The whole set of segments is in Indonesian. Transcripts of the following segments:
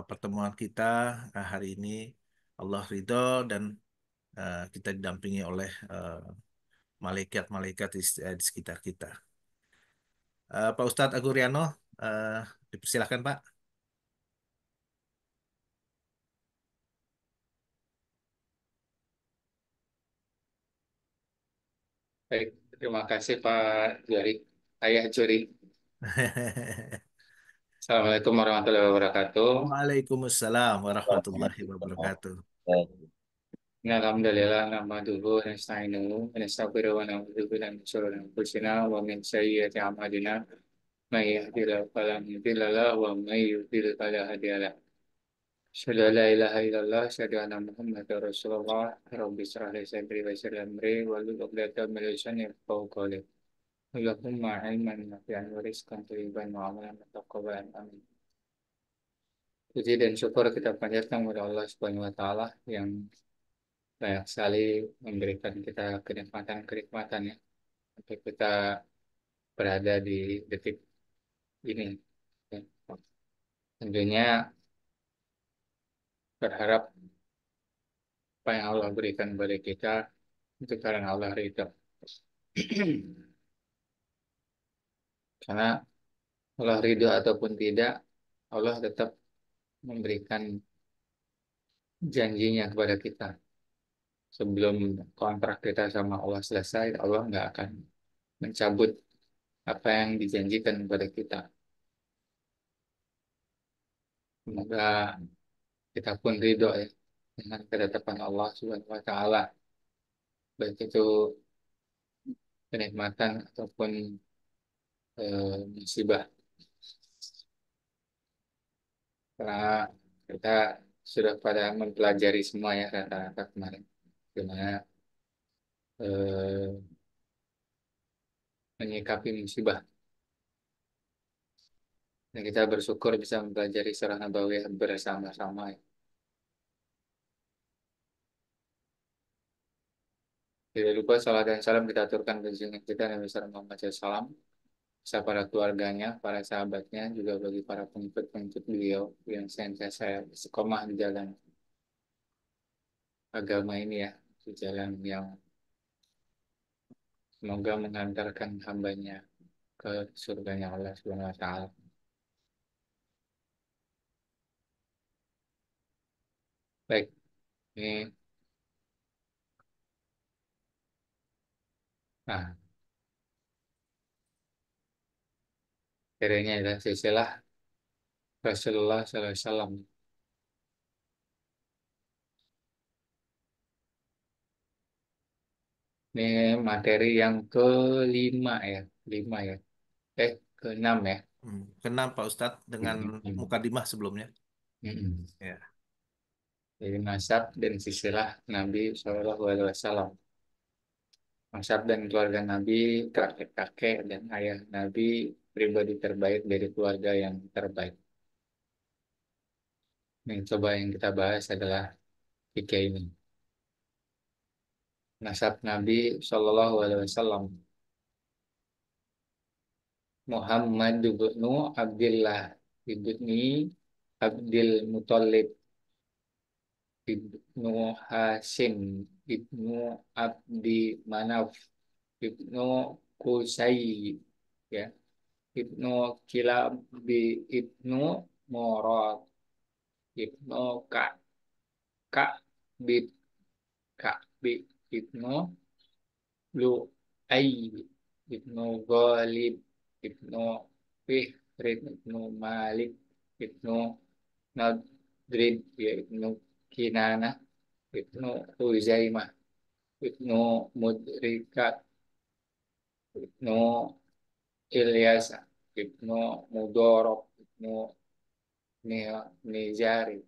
pertemuan kita hari ini. Allah ridho dan kita didampingi oleh malaikat-malaikat di sekitar kita. Pak Ustadz Aguriano, eh, dipersilahkan Pak. Baik, terima kasih Pak Juri. Ayah Juri. Assalamualaikum warahmatullahi wabarakatuh. Waalaikumsalam warahmatullahi wabarakatuh. Inna alhamdulillah nahmaduhu wa nasta'inuhu wa nastaghfiruhu wa na'udzu billahi min shururi anfusina wa min sayyiati a'malina. May yahdihillahu fala mudilla lahu wa may yudlil fala hadiya lahu. Asyhadu an la ilaha illallah, asyhadu anna Muhammadar Rasulullah. Rabbi israh li sadri wa yassir li amri wahlul 'uqdatam min lisani yafqahu qawli. Allahumma ilman nafi'an wa rizqan thayyiban wa amalan mutaqabbalan. Amin. Puji dan syukur kita panjatkan kepada Allah Subhanahu wa taala yang banyak sekali memberikan kita kenikmatan-kenikmatan ya untuk kita berada di detik ini. Ya. Tentunya berharap apa yang Allah berikan kepada kita itu karena Allah ridho. Karena Allah ridho ataupun tidak, Allah tetap memberikan janjinya kepada kita. Sebelum kontrak kita sama Allah selesai, Allah nggak akan mencabut apa yang dijanjikan kepada kita. Semoga kita pun ridho ya dengan ketetapan Allah Subhanahu wa taala, baik itu kenikmatan ataupun musibah. Karena kita sudah pada mempelajari semua ya rata-rata kemarin gimana eh, menyikapi musibah. Dan kita bersyukur bisa mempelajari surah Nabawiyah bersama-sama ya. Tidak lupa salam dan salam kita aturkan ke junjungan kita Nabi besar Muhammad SAW, serta para keluarganya, para sahabatnya, juga bagi para pengikut-pengikut beliau yang senantiasa istiqomah di jalan agama ini ya, di jalan yang semoga mengantarkan hambanya ke surganya Allah Subhanahu wa taala. Baik, ini nah materinya adalah silsilah Rasulullah Sallallahu Alaihi Wasallam. Ini materi yang kelima ya, lima ya, keenam ya. Kenal Pak Ustadz dengan Mm-mm. mukadimah sebelumnya. Mm-mm. Ya. Jadi nasab dan silsilah Nabi Shallallahu Alaihi Wasallam. Nasab dan keluarga Nabi, kakek-kakek dan ayah Nabi, pribadi terbaik dari keluarga yang terbaik. Yang coba yang kita bahas adalah tiga ini. Nasab Nabi Shallallahu Alaihi Wasallam. Muhammad bin Abdullah ibni Abdul Muthalib ibnu Hashim ibnu Abdi Manaf ibnu Qusay ya ibnu Kilab ibnu Murad ibnu Ka'bib Ka'bib ibnu Lu'ay ibnu Ghalib ibnu Fihrin ibnu Malik ibnu Nadrid ya ibnu Kinanah ibnu Huzaimah ibnu Mudrikat ibnu Ilyas ibnu Mudorok ibnu Nizari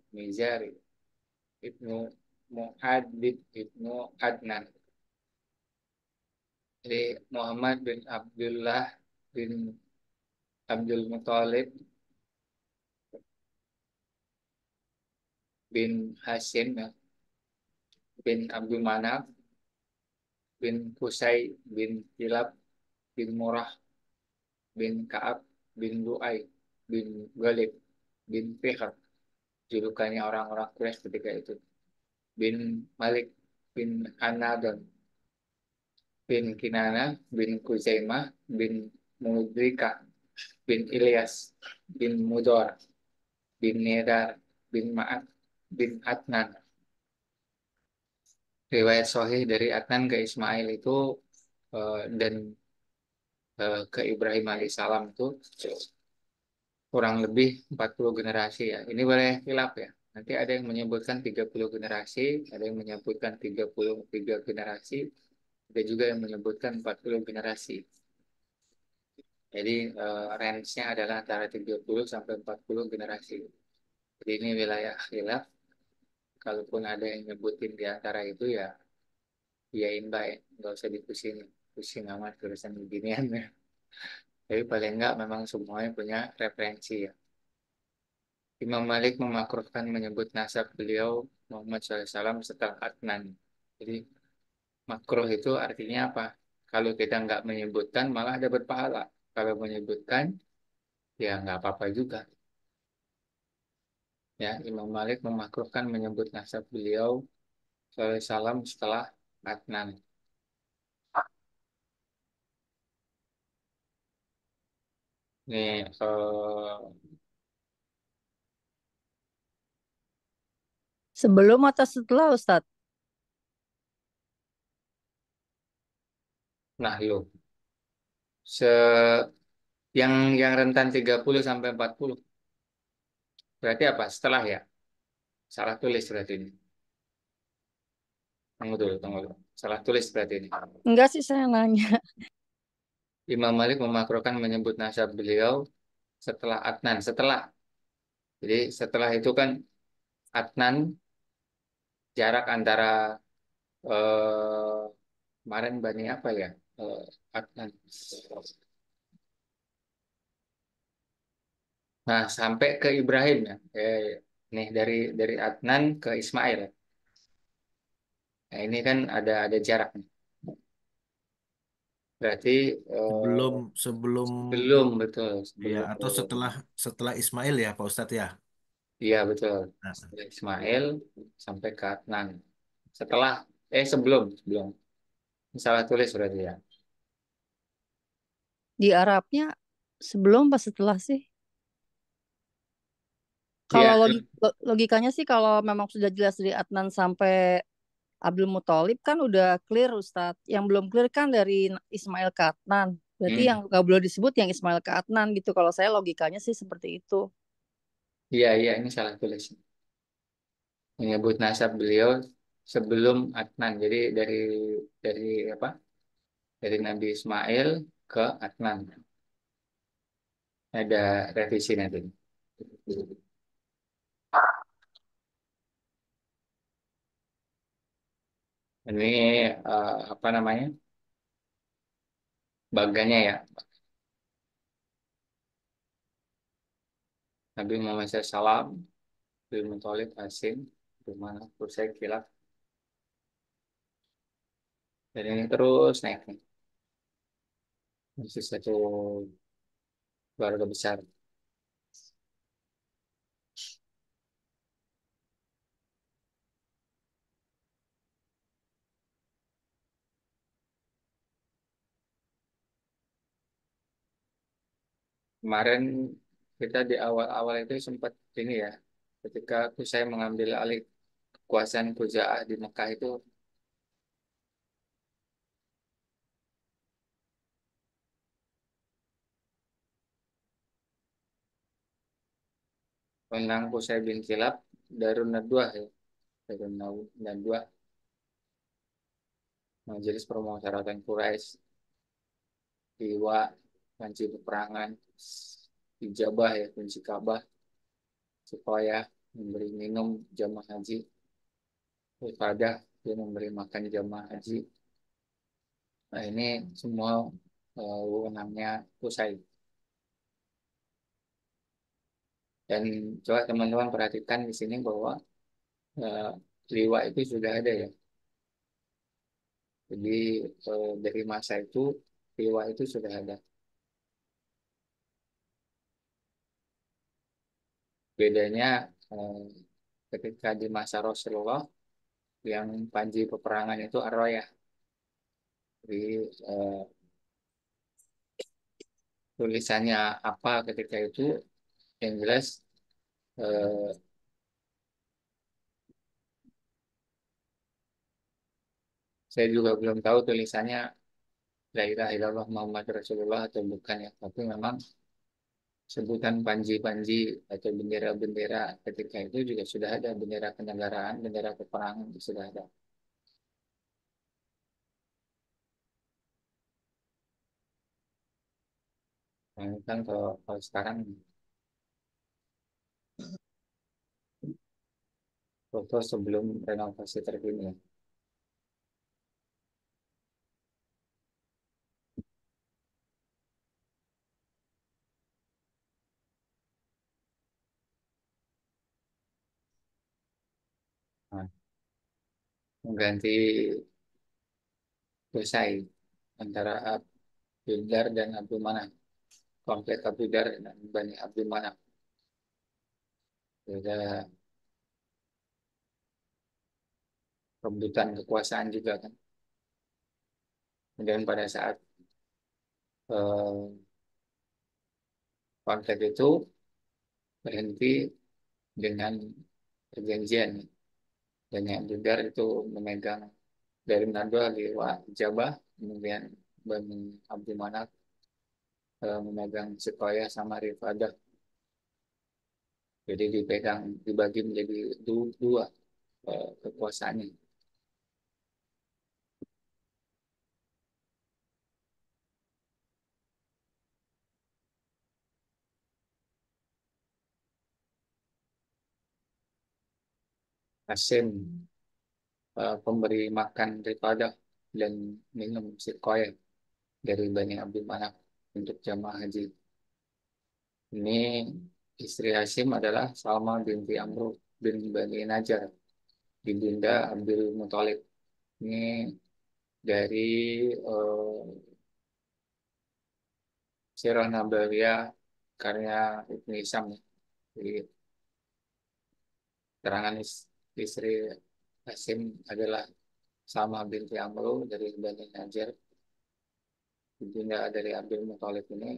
ibnu Muadid ibnu Adnan. Jadi Muhammad bin Abdullah bin Abdul Muthalib bin Hashim ya, bin Abdul Manaf bin Qusay bin Kilab bin Murrah bin Ka'ab bin Lu'ay bin Ghalib bin Fihr julukannya orang-orang Quraisy ketika itu. Bin Malik bin Anadon bin Kinana bin Kuzaimah bin Mudrika bin Ilyas bin Mudor bin Nedar bin Ma'at bin Adnan. Riwayat Sahih dari Adnan ke Ismail itu dan ke Ibrahim alaihissalam itu kurang lebih 40 generasi ya. Ini boleh hilaf ya. Nanti ada yang menyebutkan 30 generasi, ada yang menyebutkan 33 generasi, ada juga yang menyebutkan 40 generasi. Jadi range-nya adalah antara 30 sampai 40 generasi. Jadi ini wilayah khilaf. Kalaupun ada yang nyebutin di antara itu ya, iyain baik, nggak usah dipusing, pusing amat urusan beginian ya. Tapi paling enggak memang semuanya punya referensi ya. Imam Malik memakruhkan menyebut nasab beliau Muhammad SAW setelah Adnan. Jadi makruh itu artinya apa? Kalau kita nggak menyebutkan malah dapat pahala. Kalau menyebutkan ya nggak apa-apa juga. Ya, Imam Malik memakruhkan menyebut nasab beliau SAW setelah Adnan. Nih, Sebelum atau setelah Ustadz? nah lo, se yang rentan 30 sampai 40 berarti apa? Setelah ya? Salah tulis berarti ini. Tunggu dulu, tunggu dulu. Salah tulis berarti ini. Enggak sih saya nanya. Imam Malik memakruhkan menyebut nasab beliau setelah Adnan. Setelah. Jadi setelah itu kan Adnan jarak antara kemarin Bani apa ya? Adnan. Nah, sampai ke Ibrahim ya. Nih dari Adnan ke Ismail. Nah, ini kan ada jarak nih. Berarti Sebelum sebelum belum betul ya sebelum. atau setelah setelah Ismail ya Pak Ustadz ya. Iya betul. Nah, Dari Ismail sampai ke Adnan. Setelah sebelum sebelum. Salah tulis berarti ya. Di Arabnya sebelum pas setelah sih? Kalau Iya, logikanya sih kalau memang sudah jelas dari Adnan sampai Abdul Muthalib kan udah clear Ustadz. Yang belum clear kan dari Ismail ke Adnan. Berarti yang hmm. nggak boleh disebut yang Ismail ke Adnan gitu. Kalau saya logikanya sih seperti itu. Iya iya ini salah tulis. Menyebut nasab beliau sebelum Adnan. Jadi dari apa? Dari Nabi Ismail ke Adnan. Ada revisi nanti. Ini apa namanya? Baganya ya. Nabi Muhammad SAW, Abdul Muthalib, Hasim, Rumana, Qusay, Kilab. Dan ini terus naik nih. Masih satu keluarga besar. Kemarin kita di awal-awal itu sempat ini ya, ketika saya mengambil alih kekuasaan Khuza'ah di Mekah itu menang Qusay bin Kilab, Darun Nadwah ya, Darun Nadwah, Majelis Permusyawaratan Quraisy, Iwa, Panci Peperangan, Ijabah ya, kunci Ka'bah, supaya memberi minum jamaah haji, ibadah, dia memberi makan jamaah haji. Nah ini semua wewenangnya Qusay. Dan coba teman-teman perhatikan di sini bahwa eh, liwa itu sudah ada ya. Jadi dari masa itu liwa itu sudah ada. Bedanya eh, ketika di masa Rasulullah yang panji peperangan itu Ar-Rayah. Jadi eh, tulisannya apa ketika itu yang jelas eh, saya juga belum tahu tulisannya La ilaha illallah Muhammad Rasulullah atau bukan ya. Tapi memang sebutan panji-panji atau bendera-bendera ketika itu juga sudah ada bendera kenegaraan, bendera peperangan itu sudah ada. Nah, ini kan kalau sekarang foto sebelum renovasi terkini ya. Nah, mengganti Usai antara Abdul dan Abdul Manaf. Konflik Abdul dan Bani Abdul Manaf. Ada rebutan kekuasaan juga kan. Kemudian pada saat eh, konflik itu berhenti dengan perjanjian. Dan yang Abdul itu memegang dari Manado di Jabah, kemudian Bani Abdul Manaf memegang Sekoya sama Rifadah. Jadi dipegang, dibagi menjadi dua kekuasaannya. Hasim pemberi makan daripada dan minum sikoya dari Bani Abdul Manaf untuk jamaah haji. Ini istri Hasim adalah Salma binti Amru bin Bani Najjar, ibunda Abdul Muthalib. Ini dari uh, Sirah Nabawiyah karya Ibnu Hisam. Jadi keterangan istri Hasim adalah Salma binti Amru dari Bani Najjar, ibunda dari Abdul Muthalib ini.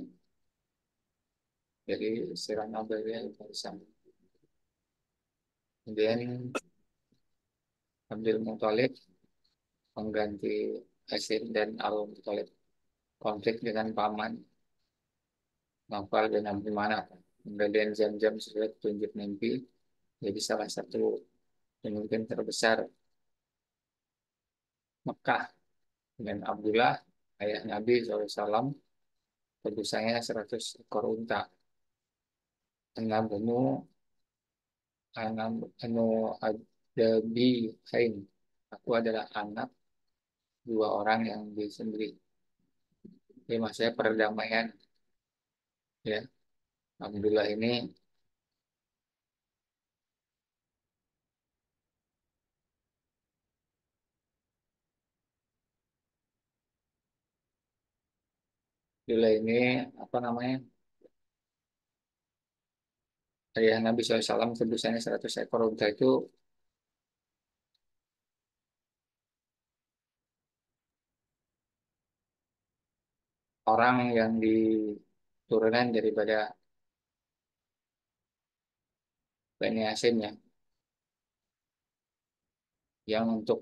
Jadi Sirah Nabawiyah Ibnu Hisam. Kemudian Abdul Muthalib mengganti Hasim dan Al-Muthalib konflik dengan paman Nawfal bin Abdul Manaf. Kemudian jam-jam sesuai tunjuk mimpi jadi salah satu pemimpin terbesar Mekah dan Abdullah ayah Nabi SAW tebusannya 100 ekor unta. Enam benu enam anu adabi hain. Aku adalah anak dua orang yang disembelih. Ini maksudnya perdamaian ya. Alhamdulillah ini Alhamdulillah ini apa namanya? Ayah Nabi SAW tebusannya 100 ekor unta itu orang yang diturunan daripada Bani Hasyim ya, yang untuk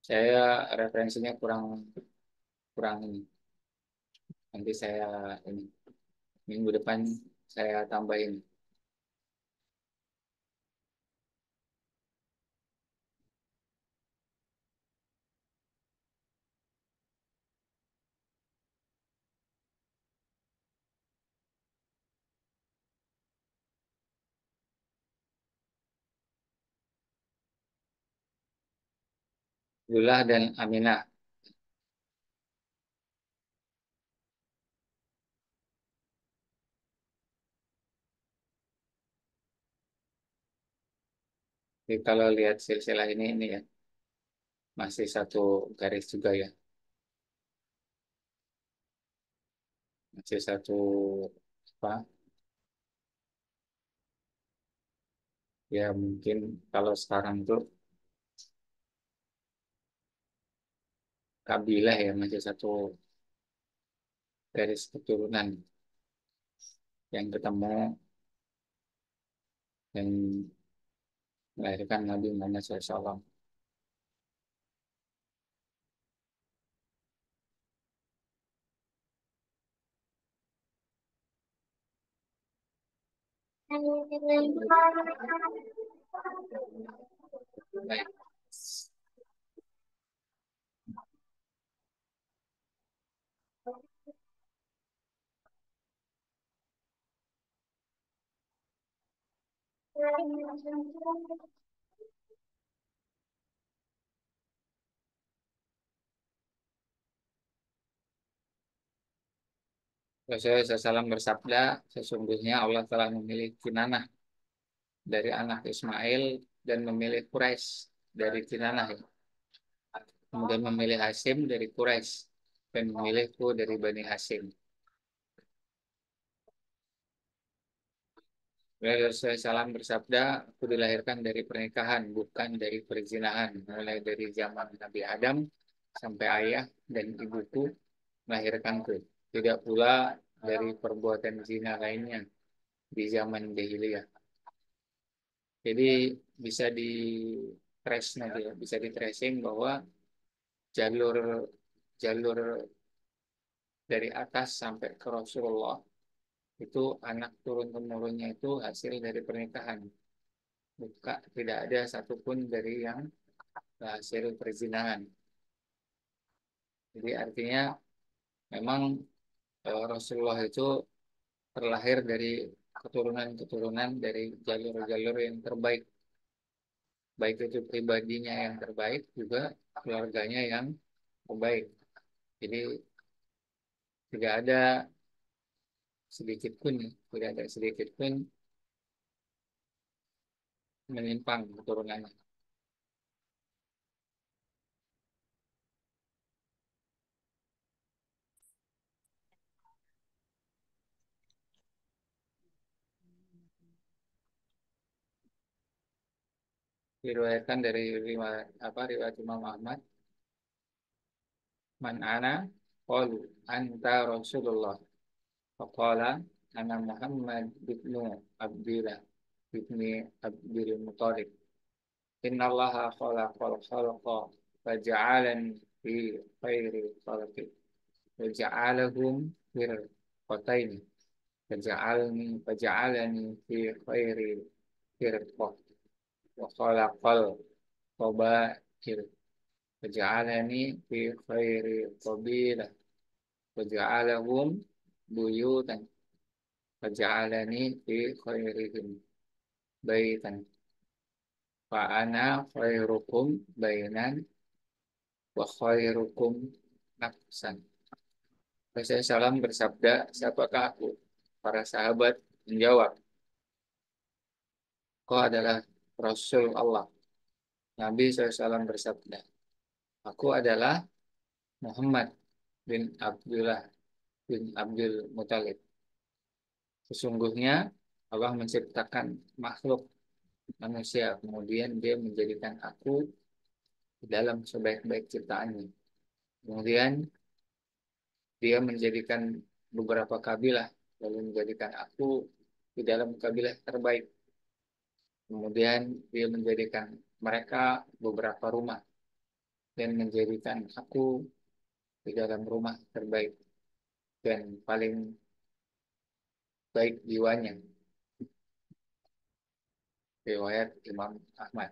saya referensinya kurang kurang ini. Nanti saya ini minggu depan saya tambahin. Abdullah dan Aminah. Jadi kalau lihat silsilah ini ya masih satu garis juga ya, masih satu apa Ya mungkin kalau sekarang tuh kabilah ya masih satu garis keturunan yang ketemu dan melahirkan Nabi Muhammad SAW. Baik. Rasulullah SAW bersabda, sesungguhnya Allah telah memilih Kinanah dari anak Ismail dan memilih Quraisy dari Kinanah. Kemudian memilih Hasyim dari Quraisy dan memilihku dari Bani Hasyim. Rasulullah SAW bersabda, aku dilahirkan dari pernikahan, bukan dari perzinahan. Mulai dari zaman Nabi Adam sampai ayah dan ibuku melahirkanku. Tidak pula dari perbuatan zina lainnya di zaman jahiliyah. Jadi bisa di trace nanti ya, bisa di tracing bahwa jalur jalur dari atas sampai ke Rasulullah itu anak turun temurunnya itu hasil dari pernikahan. Bukan, tidak ada satupun dari yang hasil perzinahan. Jadi artinya memang Rasulullah itu terlahir dari keturunan-keturunan dari jalur-jalur yang terbaik. Baik itu pribadinya yang terbaik, juga keluarganya yang terbaik. Jadi tidak ada sedikit pun, tidak ada sedikit pun menyimpang keturunannya. Diriwayatkan dari riwayat Imam Ahmad, man ana qalu anta Rasulullah. Faqala ana Muhammad ibnu Abdillah ibni Abdul Muttalib. Inna allaha khalaqal khalqa faja'alani fi khairi khalqi waja'alahum firqataini faja'alani fi khairi firqah wa khalaqal qabail faja'alani fi khairi qabilah waja'alahum buyutan faja'alani fi khairihim baitan fa ana khairukum bainan wa khairukum nafsan. Rasulullah SAW bersabda, siapakah aku? Para sahabat menjawab, kau adalah Rasul Allah. Nabi SAW bersabda, aku adalah Muhammad bin Abdullah bin Abdul Muthalib. Sesungguhnya Allah menciptakan makhluk manusia, kemudian dia menjadikan aku di dalam sebaik-baik ciptaannya. Kemudian dia menjadikan beberapa kabilah, lalu menjadikan aku di dalam kabilah terbaik. Kemudian dia menjadikan mereka beberapa rumah dan menjadikan aku di dalam rumah terbaik dan paling baik jiwanya. Riwayat Imam Ahmad.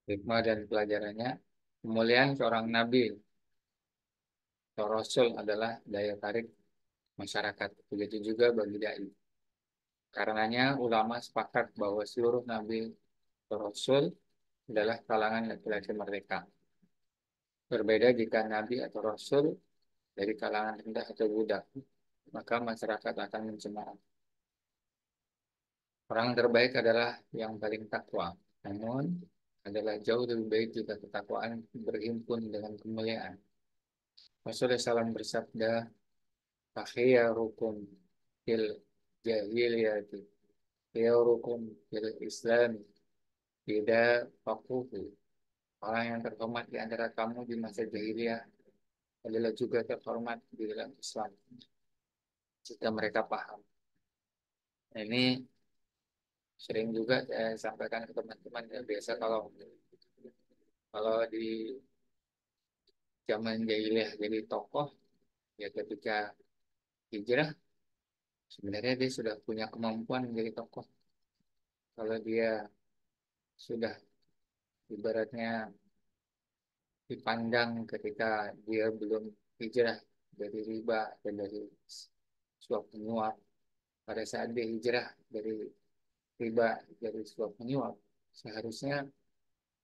Hikmah dan pelajarannya, kemuliaan seorang nabi atau rasul adalah daya tarik masyarakat. Begitu juga bagi dai. Karenanya ulama sepakat bahwa seluruh nabi atau rasul adalah kalangan laki-laki merdeka. Berbeda jika nabi atau rasul dari kalangan rendah atau budak, maka masyarakat akan mencemara. Orang terbaik adalah yang paling takwa. Namun, adalah jauh lebih baik jika ketakwaan berhimpun dengan kemuliaan. Rasulullah SAW bersabda, "Takhiyarukum fil jahiliyati, khiyarukum fil Islam, tidak fakuhu." Orang yang terhormat di antara kamu di masa jahiliyah adalah juga terhormat di dalam Islam jika mereka paham. Nah, ini sering juga saya sampaikan ke teman-teman ya, biasa kalau kalau di zaman jahiliyah jadi tokoh ya ketika hijrah sebenarnya dia sudah punya kemampuan menjadi tokoh. Kalau dia sudah ibaratnya dipandang ketika dia belum hijrah dari riba dan dari suap menyuap, pada saat dia hijrah dari riba, dari suap menyuap, seharusnya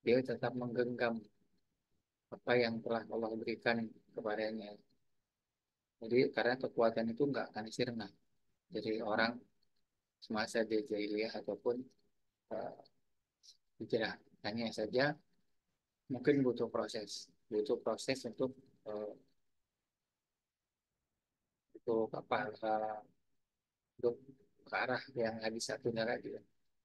dia tetap menggenggam apa yang telah Allah berikan kepadanya. Jadi karena kekuatan itu nggak akan sirna dari orang semasa dia jahiliyah ataupun uh, hijrah. Hanya saja mungkin butuh proses uh, untuk apa untuk ke arah yang habis satunya lagi.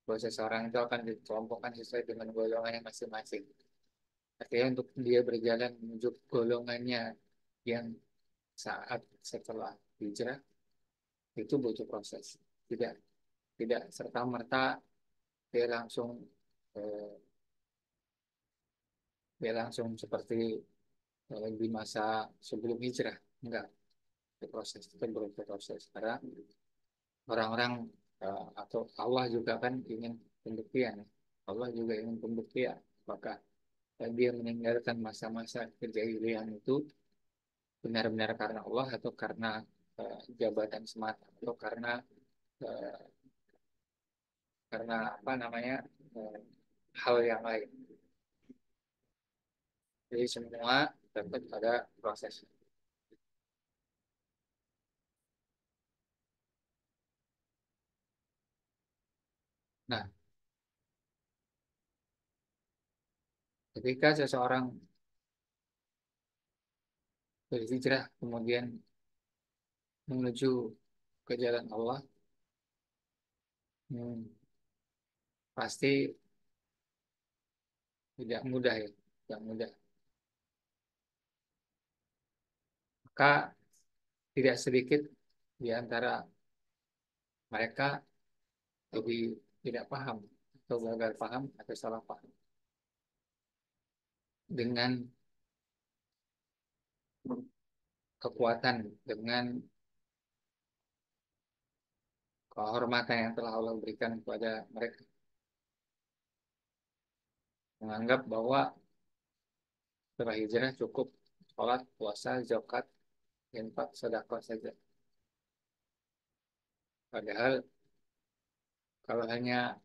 Bahwa seseorang itu akan dikelompokkan sesuai dengan golongannya masing-masing. Artinya untuk dia berjalan menuju golongannya yang saat setelah hijrah itu butuh proses. Tidak tidak serta merta dia langsung eh, dia langsung seperti di masa sebelum hijrah. Enggak, itu proses itu belum proses. Karena orang-orang atau Allah juga kan ingin pembuktian. Allah juga ingin pembuktian. Apakah dia meninggalkan masa-masa kejahilian itu benar-benar karena Allah atau karena jabatan semata atau eh, karena apa namanya eh, hal yang lain. Jadi semua dapat pada proses. Nah, ketika seseorang berhijrah kemudian menuju ke jalan Allah, hmm, pasti tidak mudah ya, tidak mudah. Maka tidak sedikit di antara mereka jadi tidak paham atau gagal paham atau salah paham dengan kekuatan, dengan kehormatan yang telah Allah berikan kepada mereka, menganggap bahwa setelah hijrah cukup sholat, puasa, zakat, infak, sedekah saja. Padahal kalau hanya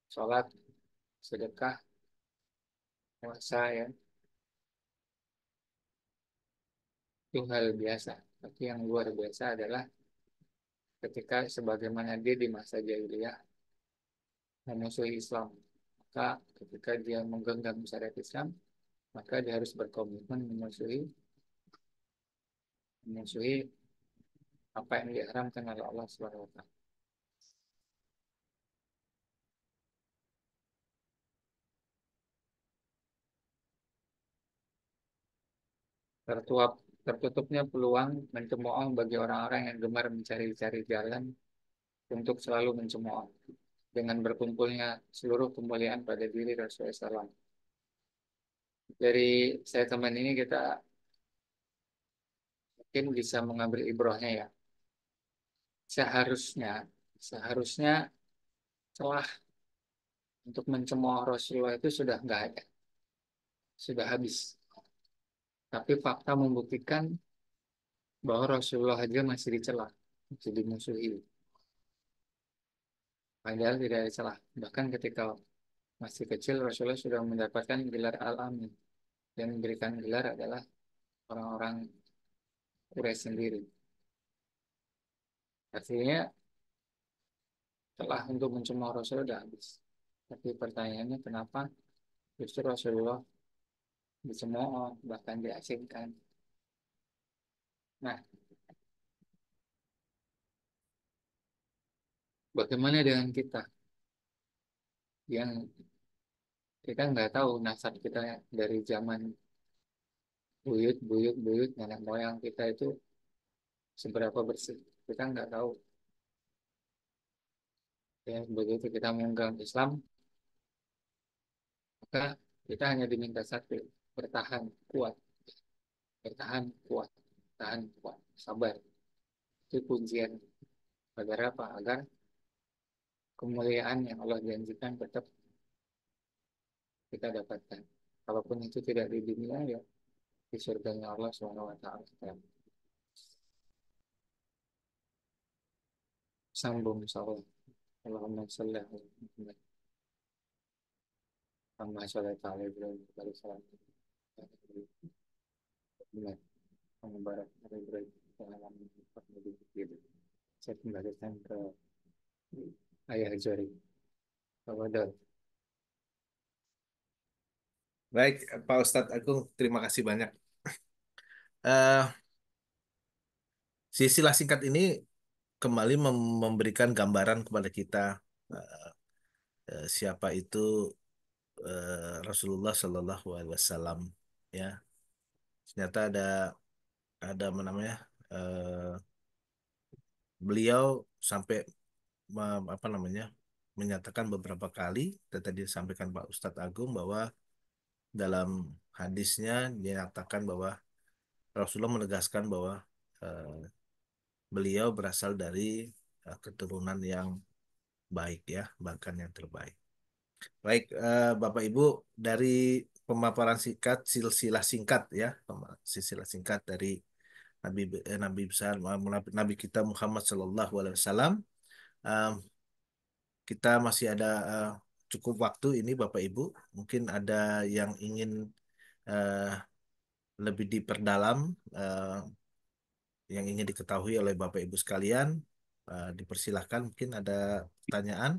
sholat, sedekah, puasa ya itu hal biasa. Tapi yang luar biasa adalah ketika sebagaimana dia di masa jahiliyah memusuhi Islam. Maka ketika dia menggenggam syariat Islam, maka dia harus berkomitmen memusuhi memusuhi apa yang diharamkan oleh Allah Subhanahu wa taala. Tertuap tertutupnya peluang mencemooh bagi orang-orang yang gemar mencari-cari jalan untuk selalu mencemooh dengan berkumpulnya seluruh kemuliaan pada diri Rasulullah SAW. Dari saya teman ini kita mungkin bisa mengambil ibrahnya ya. Seharusnya seharusnya celah untuk mencemooh Rasulullah itu sudah nggak ada, sudah habis. Tapi fakta membuktikan bahwa Rasulullah aja masih dicela, masih dimusuhi. Padahal tidak ada celah. Bahkan ketika masih kecil Rasulullah sudah mendapatkan gelar Al-Amin dan memberikan gelar adalah orang-orang Quraisy sendiri. Artinya celah untuk mencemooh Rasul sudah habis. Tapi pertanyaannya kenapa Justru Rasulullah dicemooh, bahkan diasingkan. Nah, bagaimana dengan kita yang kita nggak tahu nasab kita dari zaman buyut, buyut, buyut, nenek moyang kita itu seberapa bersih. Kita nggak tahu. Ya, begitu kita memegang Islam, maka kita hanya diminta satu, bertahan kuat, bertahan kuat, bertahan kuat, sabar. Itu kuncian. Agar apa? Agar kemuliaan yang Allah janjikan tetap kita dapatkan. Kalaupun itu tidak di dunia, ya di surganya Allah Subhanahu wa taala. Sambung insyaallah. Allahumma shalli ala Muhammad. Amma sholli ala Ibrahim wa ala salam. Benar. Mubarak ala Ibrahim wa ala Muhammad. Saya kembalikan ke Ayah Jari. Tawadol. Baik, Pak Ustadz Agung, terima kasih banyak. Eh, Silsilah singkat ini kembali memberikan gambaran kepada kita eh, siapa itu Rasulullah Shallallahu Alaihi Wasallam. Ya, ternyata ada apa namanya eh, beliau sampai apa namanya menyatakan beberapa kali dan tadi disampaikan Pak Ustadz Agung bahwa dalam hadisnya dinyatakan bahwa Rasulullah menegaskan bahwa eh, beliau berasal dari keturunan yang baik ya, bahkan yang terbaik. Baik, Bapak Ibu, dari pemaparan singkat, silsilah singkat ya, silsilah singkat dari Nabi besar Nabi kita Muhammad Shallallahu Alaihi Wasallam, eh, kita masih ada cukup waktu ini Bapak Ibu. Mungkin ada yang ingin eh, lebih diperdalam, eh, yang ingin diketahui oleh Bapak Ibu sekalian, dipersilahkan. Mungkin ada pertanyaan.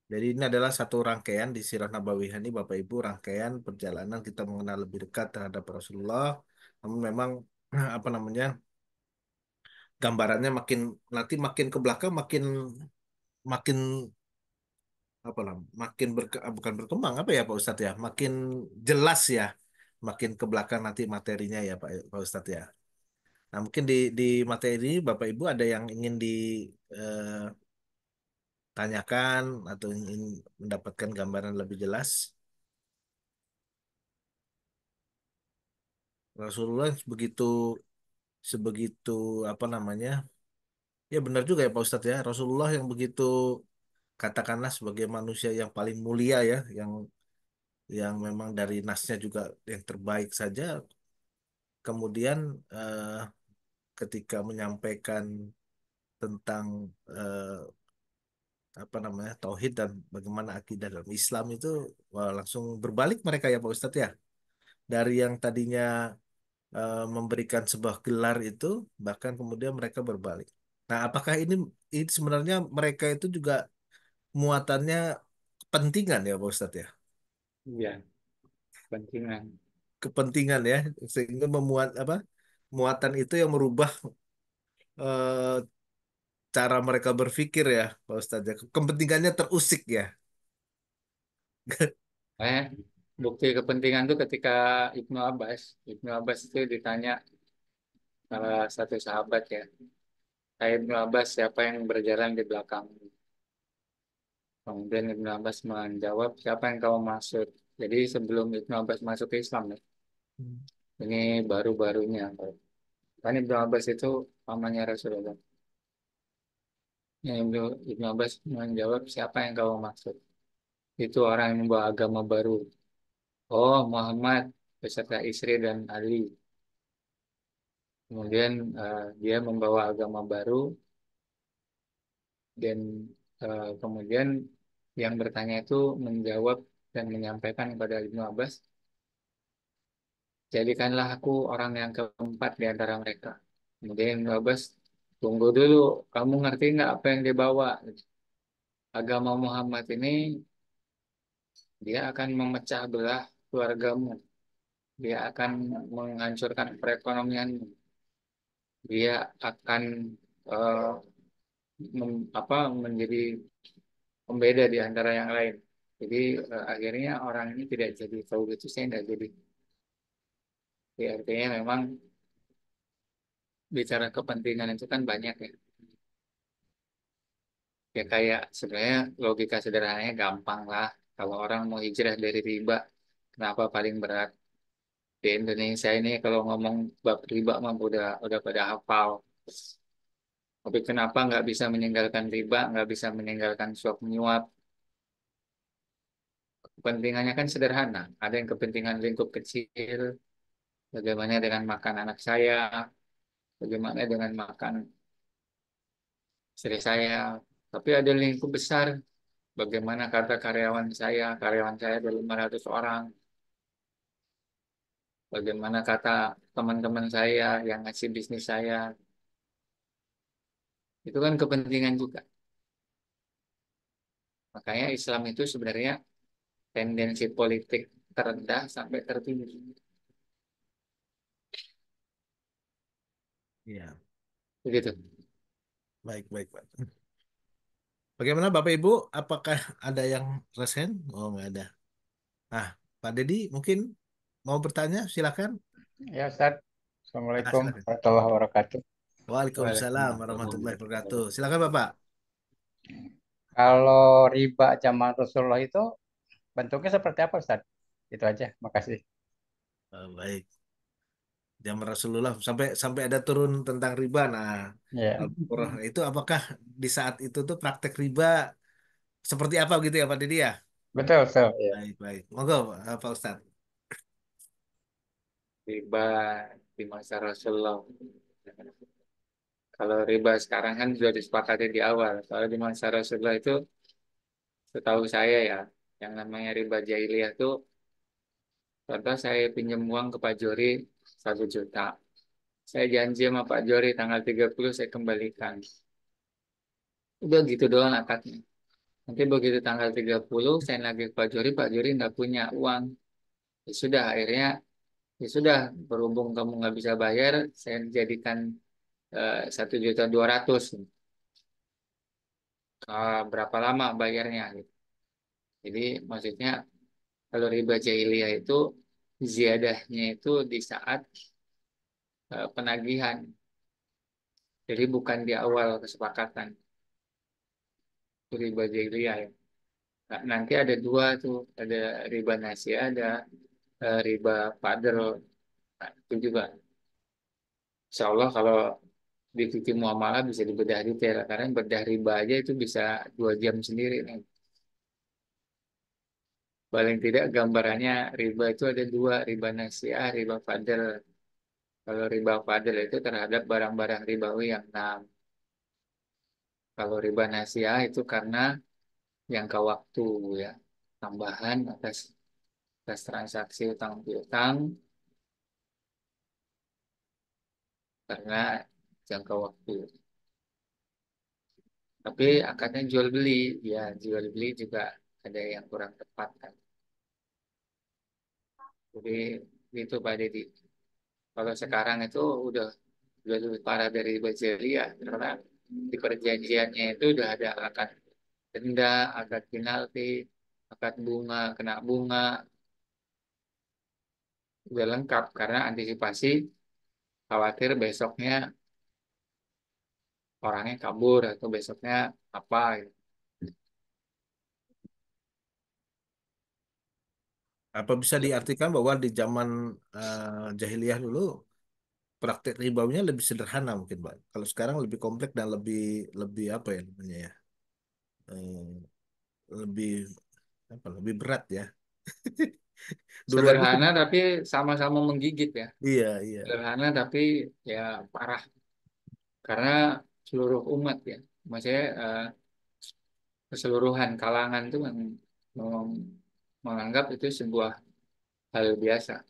Jadi ini adalah satu rangkaian di Sirah Nabawiyah ini Bapak Ibu, rangkaian perjalanan kita mengenal lebih dekat terhadap Rasulullah. Namun memang apa namanya gambarannya makin nanti makin ke belakang makin makin apa lah makin bukan berkembang apa ya Pak Ustadz ya makin jelas ya makin ke belakang nanti materinya ya Pak Ustadz ya. Nah mungkin di materi Bapak Ibu ada yang ingin ditanyakan atau ingin mendapatkan gambaran lebih jelas. Rasulullah begitu sebegitu apa namanya ya benar juga ya Pak Ustadz ya Rasulullah yang begitu katakanlah sebagai manusia yang paling mulia ya yang memang dari nasnya juga yang terbaik saja kemudian ketika menyampaikan tentang apa namanya tauhid dan bagaimana akidah dalam Islam itu wah, langsung berbalik mereka ya Pak Ustadz ya dari yang tadinya memberikan sebuah gelar itu bahkan kemudian mereka berbalik. Nah, apakah ini sebenarnya mereka itu juga muatannya kepentingan ya Pak Ustadz ya? Iya, pentingan. Kepentingan ya sehingga memuat apa? Muatan itu yang merubah eh, cara mereka berpikir ya Pak Ustadz ya. Kepentingannya terusik ya. Eh, bukti kepentingan itu ketika Ibnu Abbas itu ditanya salah satu sahabat ya, "Hai Ibnu Abbas, siapa yang berjalan di belakang?" Kemudian Ibnu Abbas menjawab, "Siapa yang kau maksud?" Jadi sebelum Ibnu Abbas masuk ke Islam ya, ini baru-barunya. Kan Ibnu Abbas itu pamannya Rasulullah. Ya, Ibnu Abbas menjawab, "Siapa yang kau maksud?" Itu orang yang membawa agama baru. Oh, Muhammad beserta istri dan Ali. Kemudian dia membawa agama baru dan kemudian yang bertanya itu menjawab dan menyampaikan kepada Ibnu Abbas, "Jadikanlah aku orang yang keempat di antara mereka." Kemudian Ibnu Abbas, "Tunggu dulu, kamu ngerti nggak apa yang dia bawa?" agama Muhammad ini dia akan memecah belah keluargamu, dia akan menghancurkan perekonomianmu, dia akan eh, menjadi pembeda di antara yang lain. Jadi akhirnya orang ini tidak jadi tahu itu saya tidak jadi. Jadi artinya memang bicara kepentingan itu kan banyak ya. Ya kayak sebenarnya logika sederhananya gampang lah. Kalau orang mau hijrah dari riba, kenapa paling berat? Di Indonesia ini kalau ngomong bab riba mah udah pada hafal. Tapi kenapa nggak bisa meninggalkan riba, nggak bisa meninggalkan suap menyuap? Kepentingannya kan sederhana. Ada yang kepentingan lingkup kecil, bagaimana dengan makan anak saya, bagaimana dengan makan istri saya. Tapi ada lingkup besar, bagaimana kata karyawan saya ada 500 orang, bagaimana kata teman-teman saya yang ngasih bisnis saya. Itu kan kepentingan juga. Makanya Islam itu sebenarnya tendensi politik terendah sampai tertinggi. Iya, Begitu. baik, baik, Pak. Bagaimana Bapak Ibu? Apakah ada yang resen? Oh, nggak ada. Ah, Pak Dedi mungkin mau bertanya, silakan. Ya, Ustaz. Ah, Assalamualaikum silakan. warahmatullahi wabarakatuh. Waalaikumsalam warahmatullahi wabarakatuh. Silakan Bapak. Kalau riba zaman Rasulullah itu bentuknya seperti apa, Ustaz? Itu aja. Makasih. Baik. Zaman Rasulullah sampai sampai ada turun tentang riba. Nah, Ya, Al-Qur'an itu apakah di saat itu tuh praktek riba seperti apa gitu ya Pak Dedi ya? betul, betul. Ya. Baik, baik. Monggo Pak Ustadz. Riba di masa Rasulullah. Kalau riba sekarang kan sudah disepakati di awal. Kalau di masa Rasulullah itu, setahu saya ya, yang namanya riba jahiliyah itu, contoh saya pinjam uang ke Pak Jori 1 juta. Saya janji sama Pak Jori tanggal 30 saya kembalikan. Udah gitu doang akadnya. Nanti begitu tanggal 30 saya lagi ke Pak Jori nggak punya uang. Ya sudah, akhirnya, ya sudah, berhubung kamu nggak bisa bayar, saya jadikan 1.200.000. Berapa lama bayarnya gitu. Jadi maksudnya kalau riba jahiliyah itu ziadahnya itu di saat penagihan. Jadi bukan di awal kesepakatan. Itu riba jahiliyah ya. Nah, nanti ada dua tuh, ada riba nasiah, ada riba fadl. Nah, itu juga. Insya Allah kalau di fikih muamalah bisa dibedah detail karena bedah riba aja itu bisa 2 jam sendiri nih. Paling tidak gambarannya riba itu ada dua, riba nasiah, riba fadl. Kalau riba fadl itu terhadap barang-barang ribawi yang enam. Kalau riba nasiah itu karena jangka waktu ya, tambahan atas transaksi utang piutang karena jangka waktu. Tapi akadnya jual beli, ya jual beli juga ada yang kurang tepat kan. Jadi itu Pak Deddy. Kalau sekarang itu udah lebih parah dari Bajelia karena di perjanjiannya itu udah ada akad denda, akad penalti, akad bunga, kena bunga, udah lengkap karena antisipasi khawatir besoknya orangnya kabur atau besoknya apa gitu. Apa bisa diartikan bahwa di zaman jahiliyah dulu praktek ribawinya lebih sederhana mungkin Pak. Kalau sekarang lebih kompleks dan lebih lebih apa ya namanya ya? Lebih apa? Lebih berat ya. Dulu aja Sederhana tapi sama-sama menggigit ya. iya iya. Sederhana tapi ya parah karena seluruh umat ya. Maksudnya keseluruhan kalangan itu menganggap itu sebuah hal biasa.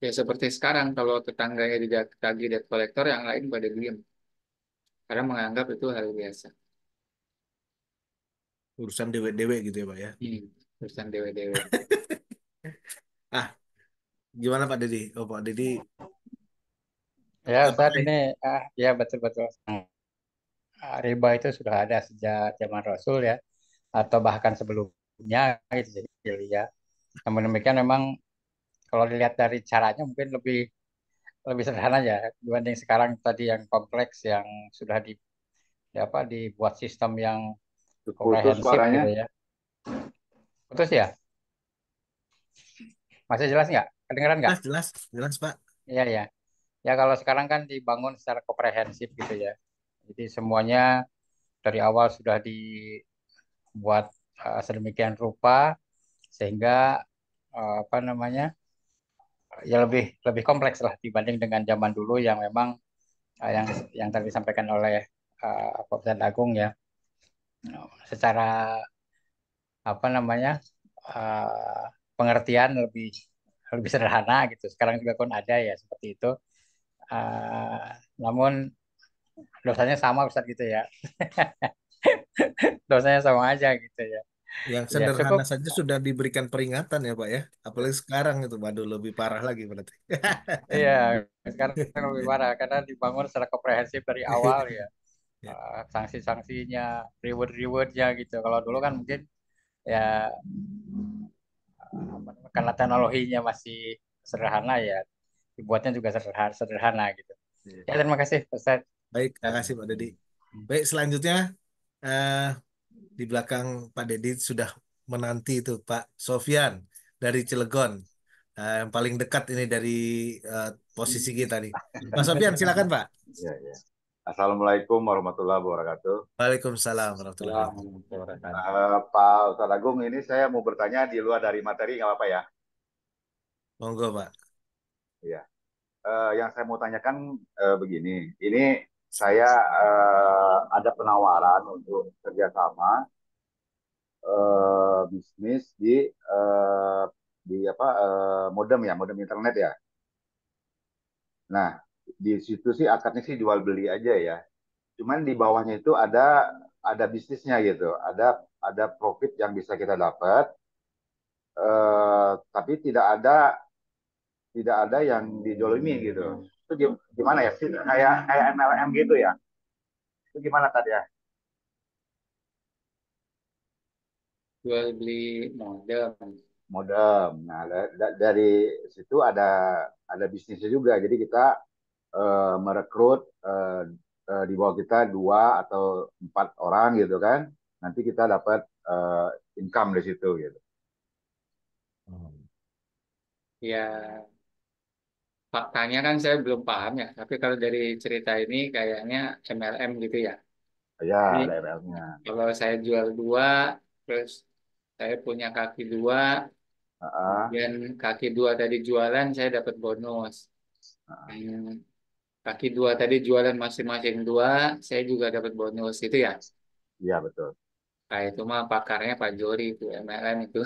Ya seperti sekarang kalau tetangganya ditagih debt collector yang lain pada diem karena menganggap itu hal biasa. Urusan dewe-dewe gitu ya Pak ya. Urusan dewe-dewe. Ah, gimana Pak Dedi? Oh Pak Dedi, Ya Ustaz, apakah ini ya betul-betul. Riba itu sudah ada sejak zaman Rasul ya, atau bahkan sebelumnya gitu. Jadi ya, namun demikian memang kalau dilihat dari caranya mungkin lebih lebih sederhana ya dibanding sekarang tadi yang kompleks yang sudah dibuat sistem yang Putus komprehensif suaranya. gitu ya. Putus ya? Masih jelas nggak? Kedengeran nggak? jelas jelas jelas Pak. Iya ya. Ya kalau sekarang kan dibangun secara komprehensif gitu ya. Jadi semuanya dari awal sudah dibuat sedemikian rupa sehingga apa namanya ya lebih lebih kompleks lah dibanding dengan zaman dulu yang memang yang tadi disampaikan oleh Pak Ustadz Agung ya. Secara apa namanya eh, pengertian lebih lebih sederhana gitu. Sekarang juga kan ada ya seperti itu. Eh, Namun dosanya sama Ustadz gitu ya. Dosanya sama aja gitu ya. Yang Ya cukup. sederhana saja sudah diberikan peringatan ya Pak ya. Apalagi sekarang itu, waduh lebih parah lagi berarti. Iya, sekarang lebih parah karena dibangun secara komprehensif dari awal ya. Ya, Sanksi-sanksinya, reward-rewardnya gitu. Kalau dulu kan mungkin ya karena teknologinya masih sederhana ya, dibuatnya juga sederhana, sederhana gitu. ya. Ya terima kasih Ustaz. Baik, terima kasih Pak Dedi. Baik, selanjutnya eh, di belakang Pak Dedi sudah menanti itu Pak Sofyan dari Cilegon. Yang paling dekat ini dari eh, posisi kita nih. Pak Sofyan, silakan Pak. Ya, ya. Assalamualaikum warahmatullahi wabarakatuh. Waalaikumsalam warahmatullahi wabarakatuh. Pak Ustadz Agung, ini saya mau bertanya di luar dari materi, nggak apa-apa ya? Monggo Pak. Iya. Yang saya mau tanyakan begini, ini saya ada penawaran untuk kerjasama bisnis di apa modem ya, modem internet ya. Nah, di situ sih akadnya sih jual beli aja ya. Cuman di bawahnya itu ada bisnisnya gitu, ada profit yang bisa kita dapat, tapi tidak ada yang dijolimi gitu. Itu gimana ya sih kayak MLM gitu ya? Itu gimana tadi ya? Jual beli modem. Modem. Nah, dari situ ada bisnisnya juga. Jadi kita merekrut di bawah kita 2 atau 4 orang gitu kan. Nanti kita dapat income di situ gitu. Ya, faktanya kan saya belum paham ya. Tapi kalau dari cerita ini kayaknya MLM gitu ya. Ya, Jadi ada ML-nya. kalau saya jual dua, terus saya punya kaki dua, Heeh, kemudian kaki dua tadi jualan, saya dapat bonus. Hmm, kaki dua tadi jualan masing-masing dua, saya juga dapat bonus itu ya. iya betul. Nah itu mah pakarnya Pak Jori itu MLM itu.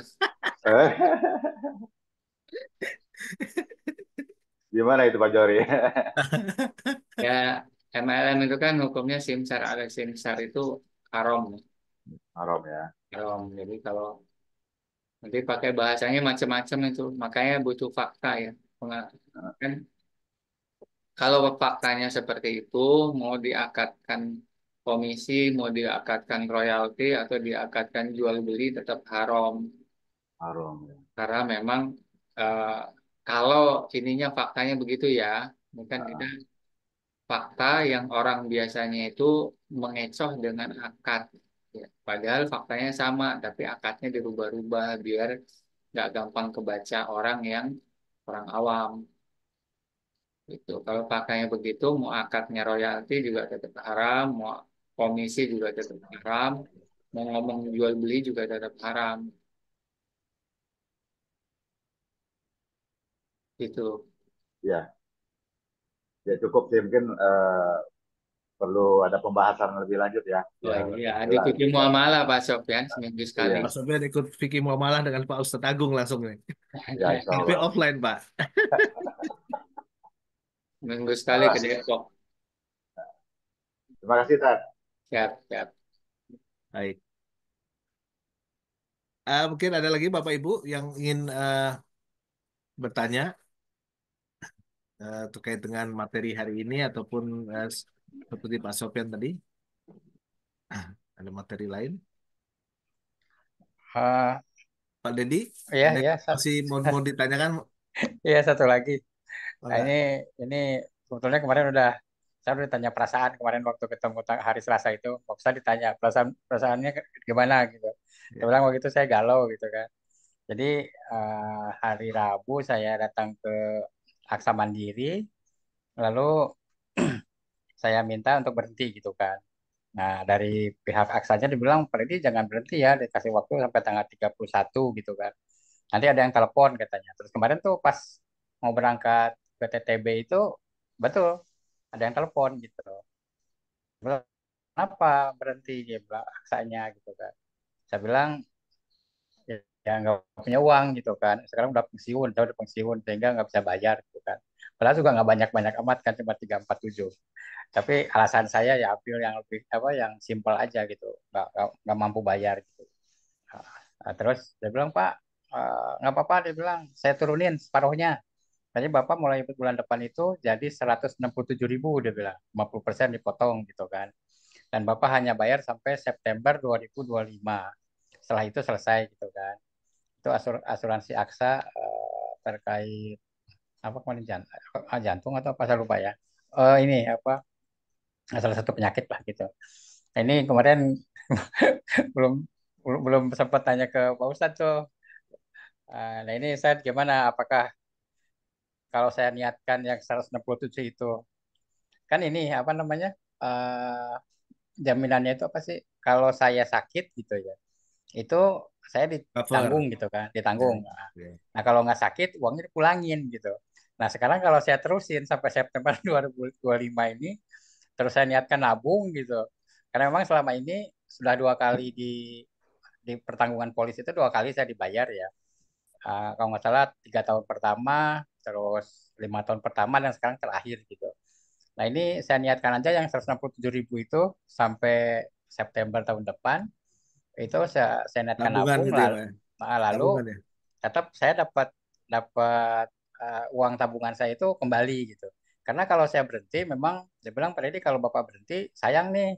Gimana itu Pak Jori? Ya MLM itu kan hukumnya simsar alias simsar itu haram. Haram ya. Haram. Jadi kalau nanti pakai bahasanya macam-macam itu, makanya butuh fakta ya. Kan kalau faktanya seperti itu, mau diakatkan komisi, mau diakatkan royalti atau diakatkan jual beli tetap haram. Haram ya. Karena memang eh, kalau ininya faktanya begitu ya, bukan kita fakta yang orang biasanya itu mengecoh dengan akad. Ya, padahal faktanya sama, tapi akadnya dirubah-rubah biar nggak gampang kebaca orang yang orang awam. Gitu. Kalau faktanya begitu, mau akadnya royalti juga tetap haram, mau komisi juga tetap haram, mau ngomong jual beli juga tetap haram. Gitu. Ya, ya cukup sih mungkin perlu ada pembahasan lebih lanjut ya, Oh biar iya, di jelas. fikih muamalah Pak Sofyan seminggu sekali. Iya, Pak Sofyan ikut fikih muamalah dengan Pak Ustadz Agung langsung nih. ya insya Tapi Allah. offline Pak. Seminggu sekali ke Ah, Depok. terima kasih Tad. Siap, siap. Baik. Mungkin ada lagi Bapak Ibu yang ingin bertanya terkait dengan materi hari ini ataupun seperti Pak Sofyan tadi, ada materi lain. Eh, Pak Dedi, iya, ada iya, yang masih mau ditanyakan? iya satu lagi. Oh, Nah, enggak? ini sebetulnya kemarin saya udah ditanya perasaan kemarin waktu ketemu hari Selasa itu. Waktu saya ditanya perasaannya gimana gitu. Saya Ya. bilang waktu itu saya galau gitu kan. Jadi hari Rabu saya datang ke Aksa Mandiri, lalu saya minta untuk berhenti gitu kan. Nah, dari pihak Aksanya dibilang, Pak Edi jangan berhenti ya, dikasih waktu sampai tanggal 31 gitu kan. Nanti ada yang telepon katanya. Terus kemarin tuh pas mau berangkat ke TTB itu, betul, ada yang telepon gitu. Bilang, kenapa berhenti? Dia bilang, Aksanya gitu kan. Saya bilang, ya ya nggak punya uang gitu kan. Sekarang udah pensiun, saya udah pensiun, sehingga nggak bisa bayar gitu kan. Padahal juga nggak banyak-banyak amat kan, cuma 347. Tapi alasan saya ya ambil yang lebih apa yang simpel aja gitu, nggak mampu bayar gitu. Nah, terus dia bilang Pak, nggak apa-apa, dia bilang saya turunin separuhnya. Tadi Bapak mulai bulan depan itu jadi 167.000, dia bilang 50% dipotong gitu kan. Dan Bapak hanya bayar sampai September 2025. Setelah itu selesai gitu kan. Itu asuransi Aksa terkait apa kemarin jantung atau apa saya lupa ya. Ini apa salah satu penyakit lah gitu. Nah, ini kemarin belum belum belum sempat tanya ke Pak Ustadz tuh. Nah ini saya gimana? Apakah kalau saya niatkan yang 167 itu kan ini apa namanya eh jaminannya itu apa sih? Kalau saya sakit gitu ya, itu saya ditanggung Cover. gitu kan, Ya. ditanggung. Ya. Nah kalau nggak sakit uangnya dipulangin gitu. Nah sekarang kalau saya terusin sampai September 2025 ini, terus saya niatkan nabung gitu. Karena memang selama ini sudah 2 kali di pertanggungan polis itu 2 kali saya dibayar ya. Kalau nggak salah 3 tahun pertama, terus 5 tahun pertama dan sekarang terakhir gitu. Nah ini saya niatkan aja yang 167.000 itu sampai September tahun depan itu saya niatkan Tabungan nabung gitu ya, lalu, Pak. lalu Tabungan ya. tetap saya dapat dapat uang tabungan saya itu kembali gitu. Karena kalau saya berhenti memang dia bilang Pak Deddy kalau Bapak berhenti sayang nih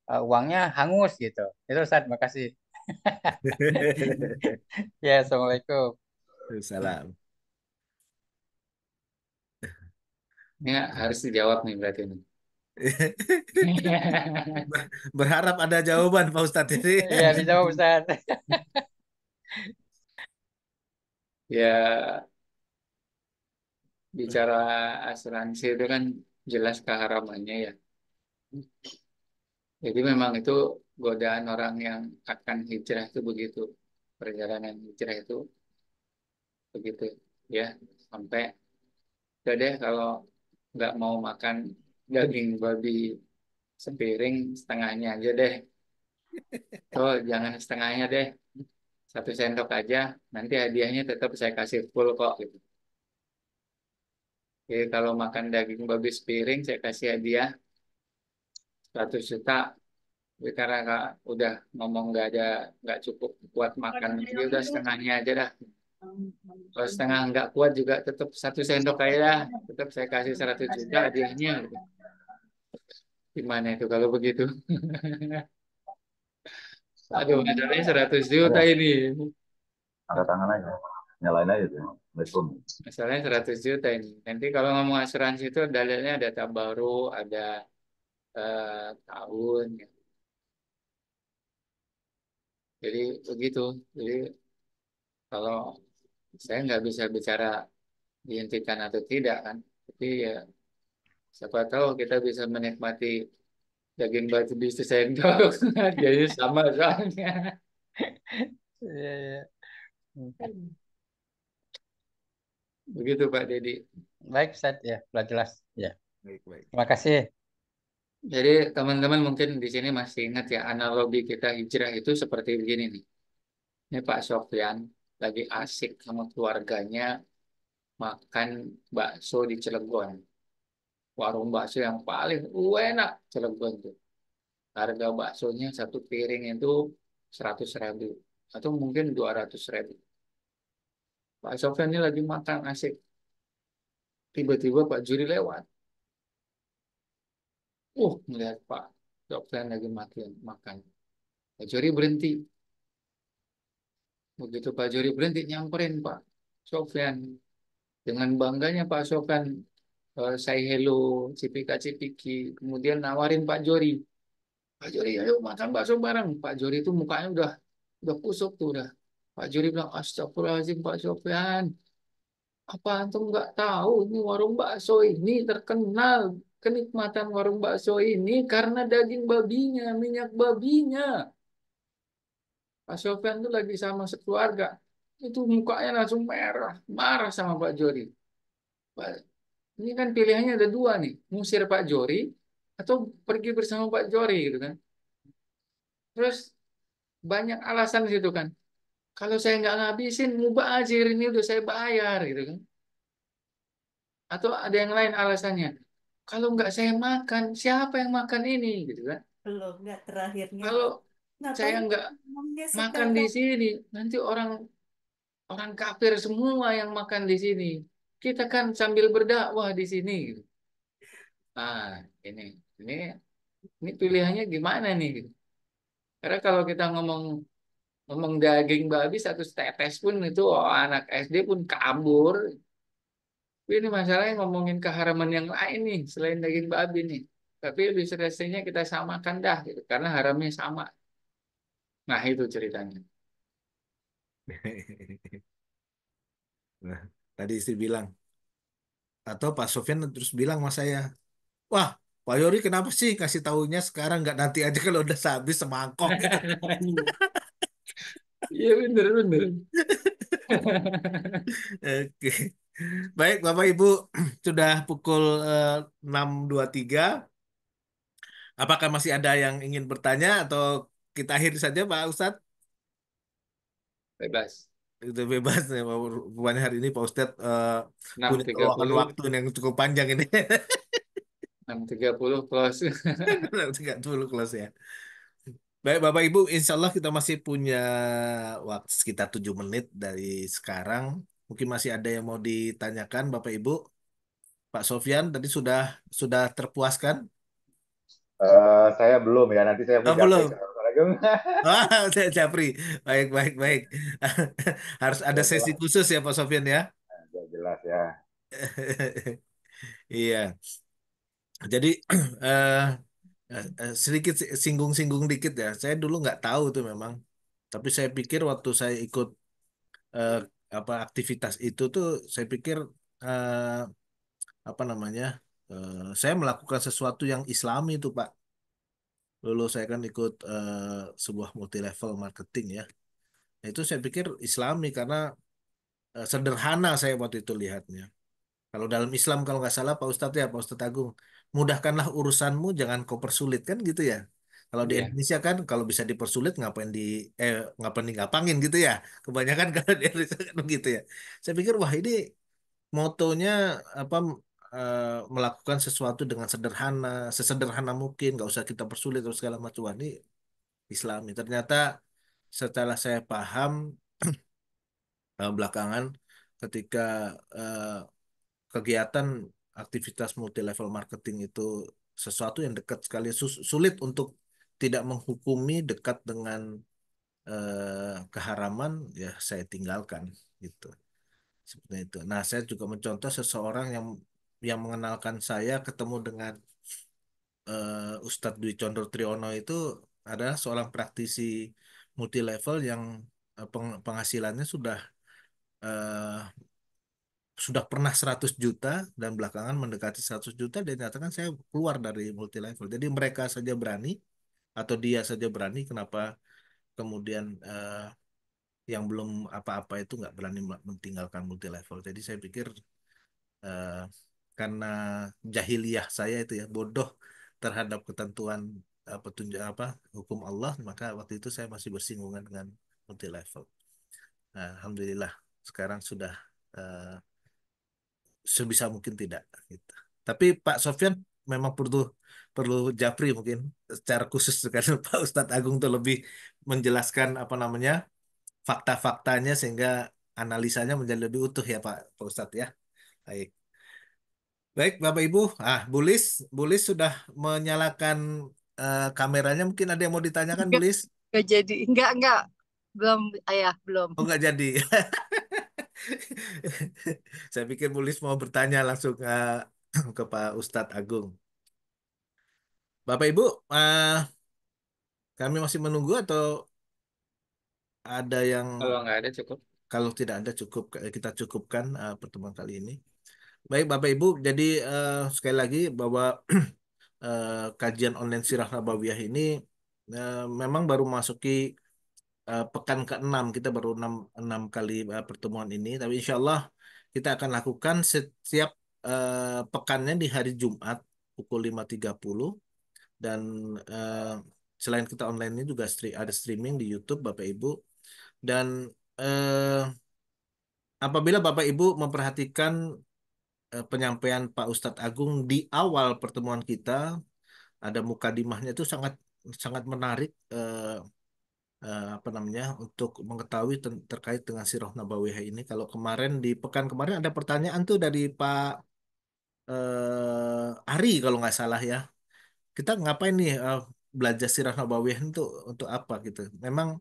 uangnya hangus gitu. Itu Ustaz, terima kasih. Ya, Assalamualaikum. Salam. Ini harus dijawab nih berarti ini. Berharap ada jawaban Pak Ustadz ini. Iya, dijawab Ustaz. Ya, bicara asuransi itu kan jelas keharamannya ya. Jadi memang itu godaan orang yang akan hijrah itu begitu. Perjalanan hijrah itu begitu ya. Sampai udah deh kalau nggak mau makan daging babi sepiring setengahnya aja deh. Oh jangan setengahnya deh. 1 sendok aja. Nanti hadiahnya tetap saya kasih full kok gitu. Jadi kalau makan daging babi sepiring saya kasih hadiah 100 juta. Tapi karena udah ngomong nggak cukup buat makan, jadi udah setengahnya aja dah. Kalau setengah nggak kuat juga tetap 1 sendok aja dah. Tetap saya kasih 100 juta hadiahnya. Gitu. Gimana itu kalau begitu? Aduh, masalahnya 100 juta Ada, ini. angkat tangan aja. Nyalain aja tuh. Assalamualaikum. Masalahnya 100 juta ini. Nanti kalau ngomong asuransi itu dalilnya ada tabaru, ada tahun. Ya. Jadi begitu. Jadi kalau saya nggak bisa bicara dihentikan atau tidak kan. Tapi ya siapa tahu kita bisa menikmati daging batu di sendok. Jadi sama soalnya. Iya, iya. Begitu Pak Dedi. Baik, Ustaz ya, sudah jelas. Ya, Baik, baik. terima kasih. Jadi teman-teman mungkin di sini masih ingat ya analogi kita hijrah itu seperti begini nih. Ini Pak Sofyan lagi asik sama keluarganya makan bakso di Cilegon. Warung bakso yang paling enak Cilegon tuh. Harga baksonya 1 piring itu 100.000. atau mungkin 200.000. Pak Sofyan ini lagi makan asik, tiba-tiba Pak Juri lewat. Melihat Pak Sofyan lagi makan, makan. Pak Juri berhenti. Begitu Pak Juri berhenti, nyamperin Pak Sofyan. Dengan bangganya Pak Sofyan, say hello, cipika-cipiki. Kemudian nawarin Pak Jori. Pak Jori, ayo makan bakso bareng. Pak Jori itu mukanya udah kusut tuh udah. Pak Juri bilang, Astagfirullahaladzim Pak Sofyan. Apa antum nggak tahu ini warung bakso ini terkenal kenikmatan warung bakso ini karena daging babinya, minyak babinya. Pak Sofyan tuh lagi sama sekeluarga. Itu mukanya langsung merah, marah sama Pak Jori. Pak, ini kan pilihannya ada dua nih, ngusir Pak Jori atau pergi bersama Pak Jori gitu kan. Terus banyak alasan di situ kan. Kalau saya nggak ngabisin, mubazir ini udah saya bayar gitu kan. Atau ada yang lain alasannya. Kalau nggak saya makan, siapa yang makan ini gitu kan? Belum, nggak terakhirnya. Kalau saya Ngapain nggak ngomongnya makan di sekarang? sini, nanti orang orang kafir semua yang makan di sini. Kita kan sambil berdakwah di sini, gitu. Ah, ini ini ini pilihannya gimana nih, gitu. Karena kalau kita ngomong ngomong daging babi satu tetes pun itu anak SD pun kabur. Tapi ini masalahnya ngomongin keharaman yang lain nih selain daging babi nih. Tapi lebih selesainya kita samakan dah gitu karena haramnya sama. Nah, itu ceritanya. Nah, tadi istri bilang, atau Pak Sofyan terus bilang sama saya, wah, Pak Yori kenapa sih kasih taunya sekarang nggak nanti aja kalau udah habis semangkok gitu. Iya bener bener. Oke. Baik, Bapak Ibu, sudah pukul 6.23. Apakah masih ada yang ingin bertanya atau kita akhiri saja, Pak Ustadz? Bebas. Itu bebas ya, rupanya hari ini Pak Ustadz enam punya tiga keluangan puluh waktu yang cukup panjang ini. 6.30 close. 30 close ya. Baik, Bapak Ibu, insya Allah kita masih punya waktu sekitar 7 menit dari sekarang. Mungkin masih ada yang mau ditanyakan, Bapak Ibu. Pak Sofyan tadi sudah terpuaskan? Saya belum ya, nanti saya mau Oh, japri ke belum. Assalamualaikum. Ah, saya Japri. Baik, baik, baik. Harus ada Ya sesi jelas, khusus ya, Pak Sofyan ya. ya jelas ya. Iya. Jadi eh, sedikit singgung-singgung dikit ya. Saya dulu nggak tahu tuh memang. Tapi saya pikir waktu saya ikut eh, apa aktivitas itu tuh, saya pikir eh, apa namanya? Saya melakukan sesuatu yang Islami tuh, Pak. Dulu saya kan ikut sebuah multi level marketing ya. Nah, itu saya pikir Islami karena sederhana saya waktu itu lihatnya. Kalau dalam Islam kalau nggak salah Pak Ustadz ya Pak Ustadz Agung, mudahkanlah urusanmu jangan kau persulit kan gitu ya. Kalau di Iya. Indonesia kan kalau bisa dipersulit ngapain digapangin gitu ya. Kebanyakan kalau di Indonesia kan begitu ya. Saya pikir wah ini motonya apa melakukan sesuatu dengan sederhana, sesederhana mungkin, nggak usah kita persulit atau segala macam. Wah, ini Islami. Ternyata setelah saya paham belakangan ketika eh, kegiatan aktivitas multi level marketing itu sesuatu yang dekat sekali sulit untuk tidak menghukumi dekat dengan keharaman ya saya tinggalkan gitu seperti itu. Nah, saya juga mencontoh seseorang yang mengenalkan saya ketemu dengan Ustadz Dwi Condro Triono itu adalah seorang praktisi multi level yang penghasilannya eh, sudah pernah 100 juta dan belakangan mendekati 100 juta dan nyatakan saya keluar dari multi level. Jadi mereka saja berani atau dia saja berani, kenapa kemudian yang belum apa-apa itu nggak berani meninggalkan multi level. Jadi saya pikir eh, karena jahiliyah saya itu ya bodoh terhadap ketentuan petunjuk apa hukum Allah, maka waktu itu saya masih bersinggungan dengan multi level. Nah, Alhamdulillah sekarang sudah eh, sebisa mungkin tidak gitu. Tapi Pak Sofyan memang perlu perlu japri mungkin secara khusus karena Pak Ustadz Agung tuh lebih menjelaskan apa namanya fakta-faktanya sehingga analisanya menjadi lebih utuh ya Pak Ustadz ya. Baik. Baik Bapak Ibu, Bulis, Bulis sudah menyalakan kameranya. Mungkin ada yang mau ditanyakan, Enggak, Bulis? enggak jadi. Enggak. Belum, ayah, belum. Oh, nggak jadi. Saya pikir Bulis mau bertanya langsung ke Pak Ustadz Agung. Bapak Ibu, kami masih menunggu atau ada yang Kalau nggak ada cukup. kalau tidak ada cukup kita cukupkan pertemuan kali ini. Baik Bapak Ibu, jadi sekali lagi bahwa kajian online Sirah Nabawiyah ini memang baru masuki pekan ke-6. Kita baru enam kali pertemuan ini, tapi insya Allah kita akan lakukan setiap pekannya di hari Jumat pukul 5.30 dan eh, selain kita online ini juga ada streaming di YouTube Bapak Ibu dan eh, apabila Bapak Ibu memperhatikan penyampaian Pak Ustadz Agung di awal pertemuan kita ada mukadimahnya itu sangat sangat menarik apa namanya untuk mengetahui terkait dengan Sirah Nabawiyah ini. Kalau kemarin di pekan kemarin ada pertanyaan tuh dari Pak Ari kalau nggak salah ya. Kita ngapain nih belajar Sirah Nabawiyah itu untuk apa gitu? Memang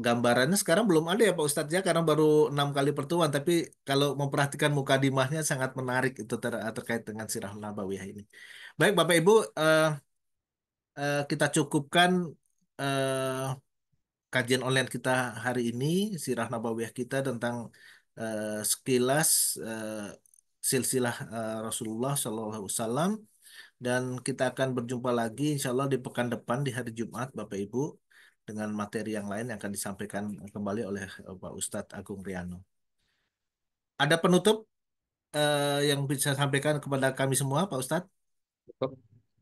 gambarannya sekarang belum ada ya Pak Ustadz ya karena baru 6 kali pertemuan. Tapi kalau memperhatikan mukadimahnya sangat menarik itu terkait dengan Sirah Nabawiyah ini. Baik Bapak Ibu, kita cukupkan eh, kajian online kita hari ini, Sirah Nabawiyah kita tentang sekilas silsilah Rasulullah Shallallahu Alaihi Wasallam dan kita akan berjumpa lagi insya Allah di pekan depan di hari Jumat Bapak Ibu dengan materi yang lain yang akan disampaikan kembali oleh Pak Ustadz Agung Riano. Ada penutup yang bisa sampaikan kepada kami semua Pak Ustadz? Cukup.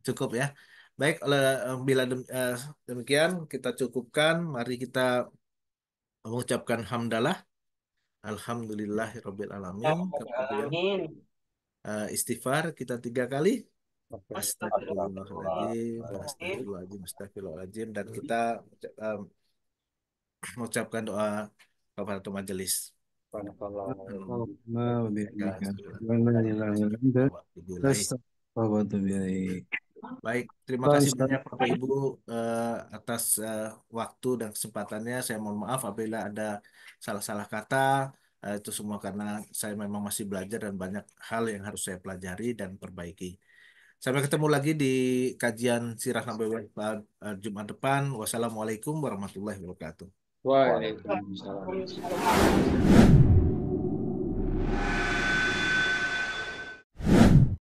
Cukup ya. Baik, bila demikian kita cukupkan. Mari kita mengucapkan hamdalah. Alhamdulillahirabbil alamin. Kemudian Amin. istighfar kita 3 kali. Astagfirullah. Astagfirullahaladzim, astagfirullahaladzim, astagfirullahaladzim. Dan kita eh, mengucapkan doa kepada majelis. Allahumma wa bihamdika. Wa la Alhamdulillah. ilaha illa anta. Astaghfiruka wa atubu ilaik. Baik, terima Bang kasih Ustaz. banyak Bapak Ibu atas waktu dan kesempatannya. Saya mohon maaf apabila ada salah-salah kata. Itu semua karena saya memang masih belajar dan banyak hal yang harus saya pelajari dan perbaiki. Sampai ketemu lagi di kajian Sirah Nabawiyah Jumat depan. Wassalamualaikum warahmatullahi wabarakatuh. Waalaikumsalam. Waalaikumsalam.